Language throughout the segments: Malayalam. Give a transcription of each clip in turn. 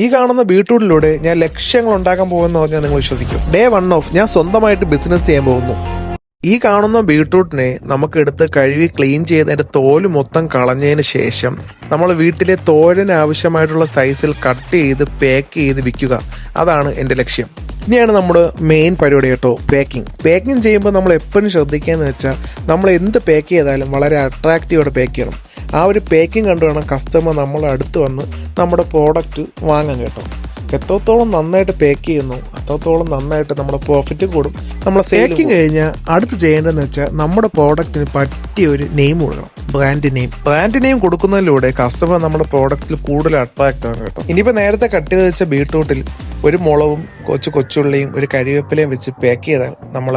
ഈ കാണുന്ന ബീട്രൂട്ടിലൂടെ ഞാൻ ലക്ഷ്യങ്ങൾ ഉണ്ടാക്കാൻ പോകുമെന്ന് പറഞ്ഞാൽ നിങ്ങൾ വിശ്വസിക്കും. ഡേ 1 ഓഫ് ഞാൻ സ്വന്തമായിട്ട് ബിസിനസ് ചെയ്യാൻ പോകുന്നു. ഈ കാണുന്ന ബീട്രൂട്ടിനെ നമുക്ക് എടുത്ത് കഴുകി ക്ലീൻ ചെയ്ത് അതിന്റെ തോല് മൊത്തം കളഞ്ഞതിന് ശേഷം നമ്മൾ വീട്ടിലെ തോരന് ആവശ്യമായിട്ടുള്ള സൈസിൽ കട്ട് ചെയ്ത് പാക്ക് ചെയ്ത് വിൽക്കുക. അതാണ് എൻ്റെ ലക്ഷ്യം. ഇനിയാണ് നമ്മുടെ മെയിൻ പരിപാടി കേട്ടോ, പാക്കിംഗ് ചെയ്യുമ്പോൾ നമ്മൾ എപ്പോഴും ശ്രദ്ധിക്കുകയെന്ന് വെച്ചാൽ നമ്മൾ എന്ത് പാക്ക് ചെയ്താലും വളരെ അട്രാക്റ്റീവോടെ പാക്ക് ചെയ്യണം. ആ ഒരു പാക്കിംഗ് കണ്ടു വേണം കസ്റ്റമർ നമ്മളെ അടുത്ത് വന്ന് നമ്മുടെ പ്രോഡക്റ്റ് വാങ്ങാൻ കേട്ടോ. എത്രത്തോളം നന്നായിട്ട് പാക്ക് ചെയ്യുന്നു അത്രത്തോളം നന്നായിട്ട് നമ്മുടെ പ്രോഫിറ്റ് കൂടും. നമ്മളെ പാക്കിംഗ് കഴിഞ്ഞാൽ അടുത്ത് ചെയ്യേണ്ടതെന്ന് വെച്ചാൽ നമ്മുടെ പ്രോഡക്റ്റിന് പറ്റിയ ഒരു നെയിം കൊടുക്കണം. ബ്രാൻഡ് നെയിം കൊടുക്കുന്നതിലൂടെ കസ്റ്റമർ നമ്മുടെ പ്രോഡക്റ്റിൽ കൂടുതൽ അട്രാക്റ്റ് ആണ് കേട്ടോ. ഇനിയിപ്പോൾ നേരത്തെ കട്ട് ചെയ്ത് വെച്ച ബീട്രൂട്ടിൽ ഒരു മുളകും കൊച്ചുള്ളിയും ഒരു കരിവേപ്പിലയും വെച്ച് പാക്ക് ചെയ്താൽ നമ്മൾ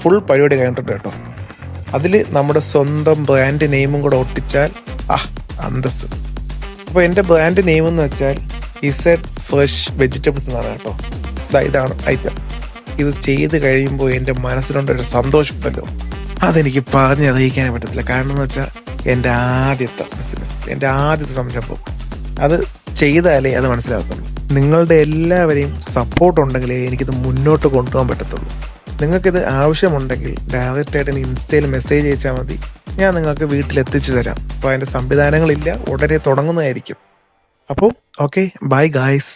ഫുൾ പരിപാടി കഴിഞ്ഞിട്ടുണ്ട് കേട്ടോ. അതിൽ നമ്മുടെ സ്വന്തം ബ്രാൻഡ് നെയിമും കൂടെ ഒട്ടിച്ചാൽ അന്തസ്. അപ്പോൾ എൻ്റെ ബ്രാൻഡ് നെയിം എന്ന് വെച്ചാൽ ഇസഡ് ഫ്രഷ് വെജിറ്റബിൾസ് എന്നാണ് കേട്ടോ. ഇതാണ് ഐറ്റം. ഇത് ചെയ്ത് കഴിയുമ്പോൾ എൻ്റെ മനസ്സിലുണ്ടൊരു സന്തോഷമുണ്ടല്ലോ, അതെനിക്ക് പറഞ്ഞറിയിക്കാനേ പറ്റത്തില്ല. കാരണം എന്ന് വെച്ചാൽ എൻ്റെ ആദ്യത്തെ ബിസിനസ്, എൻ്റെ ആദ്യത്തെ സംരംഭം, അത് ചെയ്താലേ അത് മനസ്സിലാക്കുന്നു. നിങ്ങളുടെ എല്ലാവരെയും സപ്പോർട്ട് ഉണ്ടെങ്കിലേ എനിക്കിത് മുന്നോട്ട് കൊണ്ടുപോകാൻ പറ്റത്തുള്ളൂ. നിങ്ങൾക്കിത് ആവശ്യമുണ്ടെങ്കിൽ ഡയറക്റ്റായിട്ട് എനിക്ക് ഇൻസ്റ്റയിൽ മെസ്സേജ് അയച്ചാൽ മതി. ഞാൻ നിങ്ങൾക്ക് വീട്ടിലെത്തിച്ചു തരാം. അപ്പോൾ അതിൻ്റെ സംവിധാനങ്ങളില്ല, ഉടനെ തുടങ്ങുന്നതായിരിക്കും. അപ്പോൾ ഓക്കെ, ബൈ ഗായ്സ്.